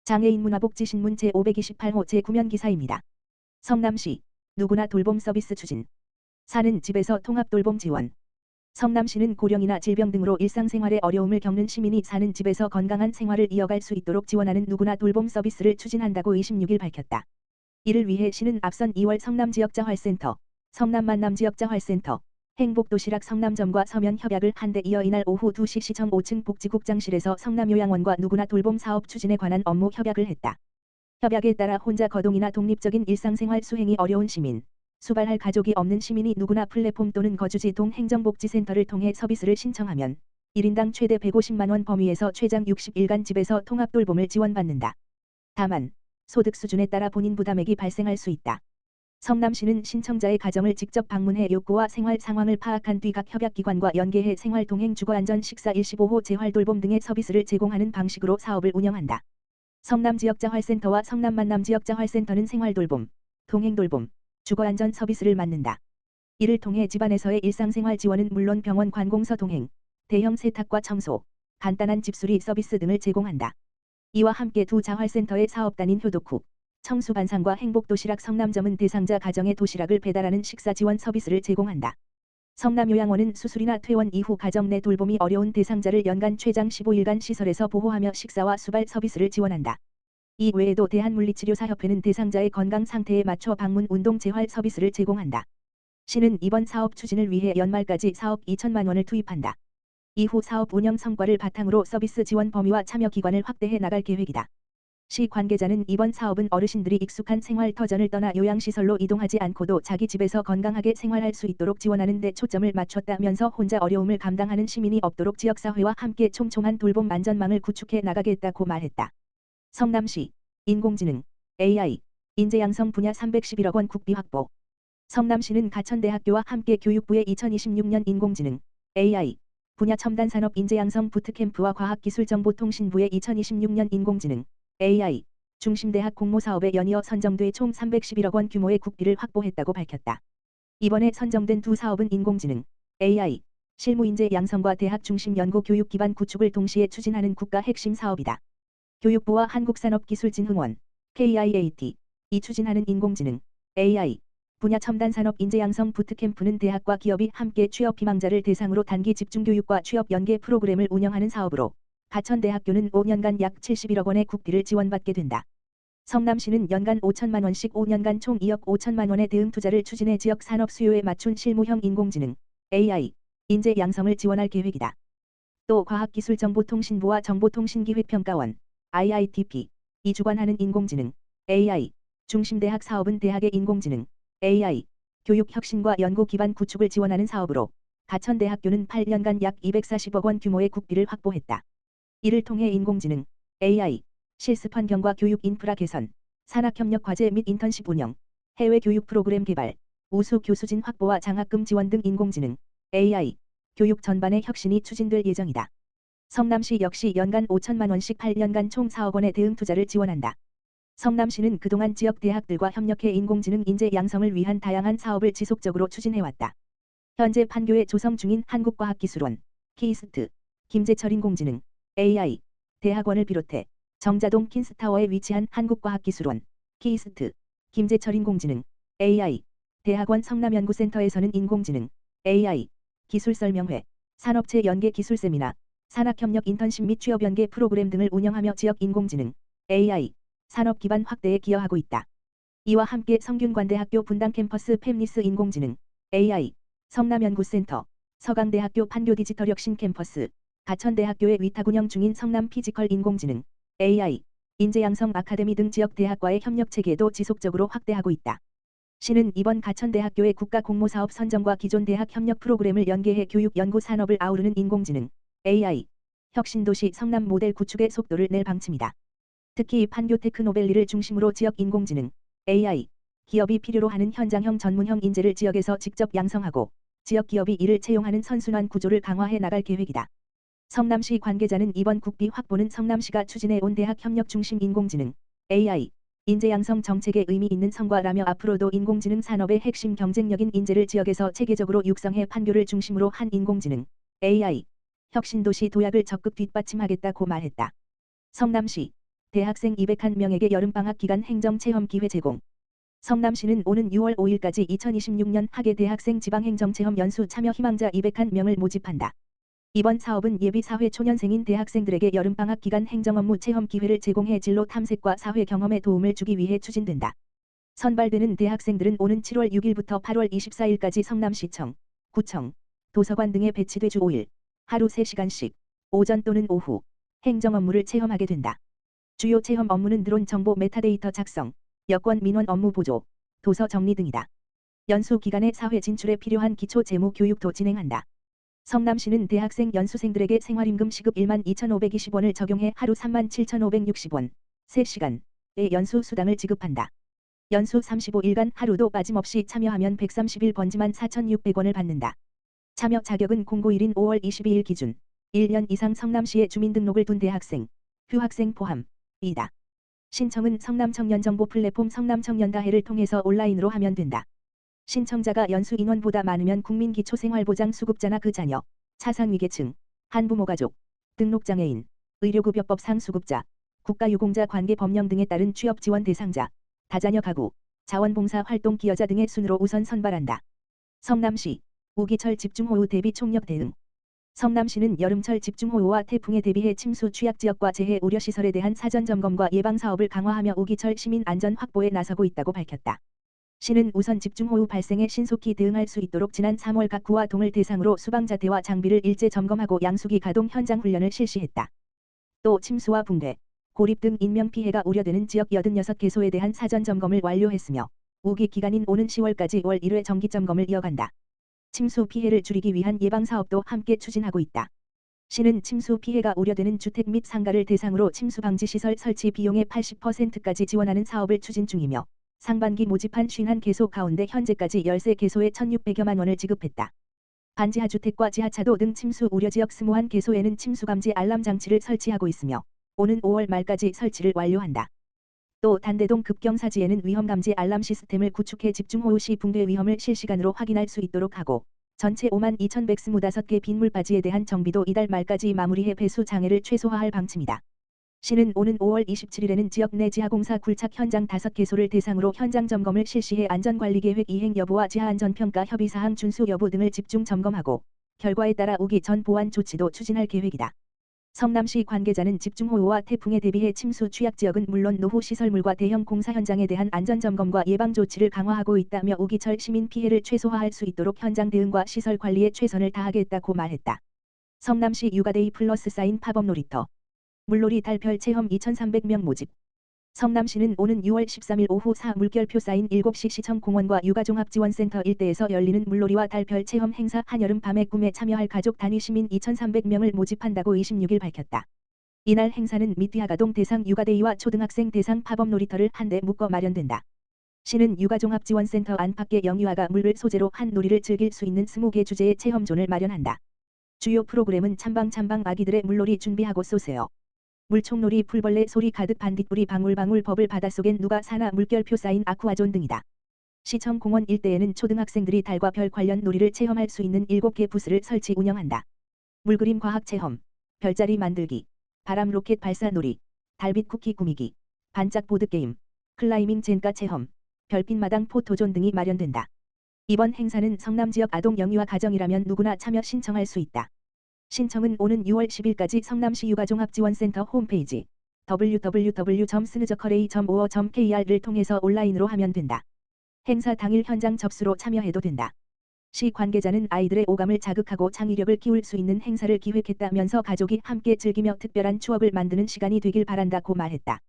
장애인 문화복지신문 제528호 제9면 기사입니다. 성남시 누구나 돌봄 서비스 추진. 사는 집에서 통합 돌봄 지원. 성남시는 고령이나 질병 등으로 일상생활에 어려움을 겪는 시민이 사는 집에서 건강한 생활을 이어갈 수 있도록 지원하는 누구나 돌봄 서비스를 추진한다고 26일 밝혔다. 이를 위해 시는 앞선 2월 성남지역자활센터, 성남만남지역자활센터, 행복도시락 성남점과 서면 협약을 한 데 이어 이날 오후 2시 시청 5층 복지국장실에서 성남요양원과 누구나 돌봄 사업 추진에 관한 업무 협약을 했다. 협약에 따라 혼자 거동이나 독립적인 일상생활 수행이 어려운 시민, 수발할 가족이 없는 시민이 누구나 플랫폼 또는 거주지 동 행정복지센터를 통해 서비스를 신청하면 1인당 최대 150만 원 범위에서 최장 60일간 집에서 통합 돌봄을 지원받는다. 다만 소득 수준에 따라 본인 부담액이 발생할 수 있다. 성남시는 신청자의 가정을 직접 방문해 욕구와 생활 상황을 파악한 뒤 각 협약기관과 연계해 생활 동행 주거안전 식사 15호 재활돌봄 등의 서비스를 제공하는 방식으로 사업을 운영한다. 성남지역자활센터와 성남만남지역자활센터는 생활돌봄, 동행돌봄, 주거안전 서비스를 맡는다. 이를 통해 집안에서의 일상생활 지원은 물론 병원 관공서 동행, 대형 세탁과 청소, 간단한 집수리 서비스 등을 제공한다. 이와 함께 두 자활센터의 사업단인 효도쿡, 청수반상과 행복도시락 성남점은 대상자 가정에 도시락을 배달하는 식사 지원 서비스를 제공한다. 성남요양원은 수술이나 퇴원 이후 가정 내 돌봄이 어려운 대상자를 연간 최장 15일간 시설에서 보호하며 식사와 수발 서비스를 지원한다. 이 외에도 대한물리치료사협회는 대상자의 건강 상태에 맞춰 방문 운동 재활 서비스를 제공한다. 시는 이번 사업 추진을 위해 연말까지 4억 2천만 원을 투입한다. 이후 사업 운영 성과를 바탕으로 서비스 지원 범위와 참여 기관을 확대해 나갈 계획이다. 시 관계자는 이번 사업은 어르신들이 익숙한 생활 터전을 떠나 요양시설로 이동하지 않고도 자기 집에서 건강하게 생활할 수 있도록 지원하는 데 초점을 맞췄다면서 혼자 어려움을 감당하는 시민이 없도록 지역사회와 함께 촘촘한 돌봄 안전망을 구축해 나가겠다고 말했다. 성남시 인공지능, AI, 인재양성 분야 311억 원 국비 확보. 성남시는 가천대학교와 함께 교육부의 2026년 인공지능, AI, 분야 첨단산업 인재양성 부트캠프와 과학기술정보통신부의 2026년 인공지능, AI, 중심대학 공모사업에 연이어 선정돼 총 311억 원 규모의 국비를 확보했다고 밝혔다. 이번에 선정된 두 사업은 인공지능, AI, 실무인재 양성과 대학 중심 연구 교육 기반 구축을 동시에 추진하는 국가 핵심 사업이다. 교육부와 한국산업기술진흥원, KIAT, 이 추진하는 인공지능, AI, 분야 첨단산업 인재양성 부트캠프는 대학과 기업이 함께 취업 희망자를 대상으로 단기 집중교육과 취업 연계 프로그램을 운영하는 사업으로 가천대학교는 5년간 약 71억 원의 국비를 지원받게 된다. 성남시는 연간 5천만 원씩 5년간 총 2억 5천만 원의 대응 투자를 추진해 지역 산업 수요에 맞춘 실무형 인공지능, AI, 인재 양성을 지원할 계획이다. 또 과학기술정보통신부와 정보통신기획평가원, IITP, 이 주관하는 인공지능, AI, 중심대학 사업은 대학의 인공지능, AI, 교육혁신과 연구 기반 구축을 지원하는 사업으로 가천대학교는 8년간 약 240억 원 규모의 국비를 확보했다. 이를 통해 인공지능, AI, 실습 환경과 교육 인프라 개선, 산학협력 과제 및 인턴십 운영, 해외 교육 프로그램 개발, 우수 교수진 확보와 장학금 지원 등 인공지능, AI, 교육 전반의 혁신이 추진될 예정이다. 성남시 역시 연간 5천만 원씩 8년간 총 4억 원의 대응 투자를 지원한다. 성남시는 그동안 지역 대학들과 협력해 인공지능 인재 양성을 위한 다양한 사업을 지속적으로 추진해왔다. 현재 판교에 조성 중인 한국과학기술원, 키스트, 김제철 인공지능, AI, 대학원을 비롯해 정자동 킨스타워에 위치한 한국과학기술원, 키스트, 김제철 인공지능, AI, 대학원 성남연구센터에서는 인공지능, AI, 기술설명회, 산업체 연계 기술 세미나, 산학협력 인턴십 및 취업 연계 프로그램 등을 운영하며 지역 인공지능, AI, 산업 기반 확대에 기여하고 있다. 이와 함께 성균관대학교 분당 캠퍼스 팹리스 인공지능, AI, 성남연구센터, 서강대학교 판교 디지털혁신 캠퍼스, 가천대학교의 위탁 운영 중인 성남 피지컬 인공지능, AI, 인재양성 아카데미 등 지역 대학과의 협력 체계도 지속적으로 확대하고 있다. 시는 이번 가천대학교의 국가공모사업 선정과 기존 대학 협력 프로그램을 연계해 교육 연구 산업을 아우르는 인공지능, AI, 혁신도시 성남 모델 구축의 속도를 낼 방침이다. 특히 판교 테크노밸리를 중심으로 지역 인공지능, AI, 기업이 필요로 하는 현장형 전문형 인재를 지역에서 직접 양성하고 지역 기업이 이를 채용하는 선순환 구조를 강화해 나갈 계획이다. 성남시 관계자는 이번 국비 확보는 성남시가 추진해온 대학 협력 중심 인공지능, AI, 인재 양성 정책에 의미 있는 성과라며 앞으로도 인공지능 산업의 핵심 경쟁력인 인재를 지역에서 체계적으로 육성해 판교를 중심으로 한 인공지능, AI, 혁신도시 도약을 적극 뒷받침하겠다고 말했다. 성남시 대학생 201명에게 여름방학 기간 행정체험 기회 제공. 성남시는 오는 6월 5일까지 2026년 학예 대학생 지방행정체험 연수 참여 희망자 201명을 모집한다. 이번 사업은 예비 사회 초년생인 대학생들에게 여름방학 기간 행정업무 체험 기회를 제공해 진로 탐색과 사회 경험에 도움을 주기 위해 추진된다. 선발되는 대학생들은 오는 7월 6일부터 8월 24일까지 성남시청, 구청, 도서관 등에 배치돼 주 5일, 하루 3시간씩, 오전 또는 오후, 행정업무를 체험하게 된다. 주요 체험 업무는 드론 정보 메타데이터 작성, 여권 민원 업무 보조, 도서 정리 등이다. 연수 기간에 사회 진출에 필요한 기초 재무 교육도 진행한다. 성남시는 대학생 연수생들에게 생활임금 시급 12,520원을 적용해 하루 37,560원, 3시간의 연수 수당을 지급한다. 연수 35일간 하루도 빠짐없이 참여하면 131번지만 4,600원을 받는다. 참여 자격은 공고일인 5월 22일 기준 1년 이상 성남시에 주민등록을 둔 대학생, 휴학생 포함이다. 신청은 성남청년정보 플랫폼 성남청년다해를 통해서 온라인으로 하면 된다. 신청자가 연수 인원보다 많으면 국민기초생활보장 수급자나 그 자녀, 차상위계층, 한부모가족, 등록장애인, 의료급여법상 수급자, 국가유공자 관계법령 등에 따른 취업지원 대상자, 다자녀 가구, 자원봉사 활동 기여자 등의 순으로 우선 선발한다. 성남시, 우기철 집중호우 대비 총력 대응. 성남시는 여름철 집중호우와 태풍에 대비해 침수 취약지역과 재해 우려시설에 대한 사전점검과 예방사업을 강화하며 우기철 시민 안전 확보에 나서고 있다고 밝혔다. 시는 우선 집중호우 발생에 신속히 대응할 수 있도록 지난 3월 각 구와 동을 대상으로 수방자태와 장비를 일제 점검하고 양수기 가동 현장 훈련을 실시했다. 또 침수와 붕괴, 고립 등 인명피해가 우려되는 지역 86개소에 대한 사전점검을 완료했으며 우기 기간인 오는 10월까지 월 1회 정기점검을 이어간다. 침수 피해를 줄이기 위한 예방사업도 함께 추진하고 있다. 시는 침수 피해가 우려되는 주택 및 상가를 대상으로 침수방지시설 설치 비용의 80%까지 지원하는 사업을 추진 중이며 상반기 모집한 51개소 가운데 현재까지 13개소에 1,600여만 원을 지급했다. 반지하주택과 지하차도 등 침수 우려지역 21개소에는 침수감지 알람 장치를 설치하고 있으며 오는 5월 말까지 설치를 완료한다. 또 단대동 급경사지에는 위험감지 알람 시스템을 구축해 집중호우 시 붕괴 위험을 실시간으로 확인할 수 있도록 하고 전체 52,125개 빗물바지에 대한 정비도 이달 말까지 마무리해 배수 장애를 최소화할 방침이다. 시는 오는 5월 27일에는 지역 내 지하공사 굴착 현장 5개소를 대상으로 현장 점검을 실시해 안전관리계획 이행 여부와 지하안전평가 협의사항 준수 여부 등을 집중 점검하고 결과에 따라 오기 전 보완 조치도 추진할 계획이다. 성남시 관계자는 집중호우와 태풍에 대비해 침수 취약지역은 물론 노후시설물과 대형 공사 현장에 대한 안전점검과 예방조치를 강화하고 있다며 오기철 시민 피해를 최소화할 수 있도록 현장 대응과 시설 관리에 최선을 다하겠다고 말했다. 성남시 육아데이 플러스 사인 팝업 놀이터 물놀이 달별 체험 2,300명 모집. 성남시는 오는 6월 13일 오후 4 물결표 쌓인 7시 시청 공원과 육아종합지원센터 일대에서 열리는 물놀이와 달별 체험 행사 한여름 밤의 꿈에 참여할 가족 단위 시민 2,300명을 모집한다고 26일 밝혔다. 이날 행사는 미디아가동 대상 육아데이와 초등학생 대상 팝업 놀이터를 한데 묶어 마련된다. 시는 육아종합지원센터 안팎의 영유아가 물을 소재로 한 놀이를 즐길 수 있는 20개 주제의 체험존을 마련한다. 주요 프로그램은 참방참방 아기들의 물놀이 준비하고 쏘세요. 물총놀이 풀벌레 소리 가득 반딧불이 방울방울 버블 바닷속엔 누가 사나 물결표 쌓인 아쿠아존 등이다. 시청 공원 일대에는 초등학생들이 달과 별 관련 놀이를 체험할 수 있는 7개 부스를 설치 운영한다. 물그림 과학체험, 별자리 만들기, 바람 로켓 발사 놀이, 달빛 쿠키 꾸미기, 반짝 보드게임, 클라이밍 젠가 체험, 별빛마당 포토존 등이 마련된다. 이번 행사는 성남 지역 아동 영유아 가정이라면 누구나 참여 신청할 수 있다. 신청은 오는 6월 10일까지 성남시 육아종합지원센터 홈페이지 www.sn즈커레이.or.kr을 통해서 온라인으로 하면 된다. 행사 당일 현장 접수로 참여해도 된다. 시 관계자는 아이들의 오감을 자극하고 창의력을 키울 수 있는 행사를 기획했다면서 가족이 함께 즐기며 특별한 추억을 만드는 시간이 되길 바란다고 말했다.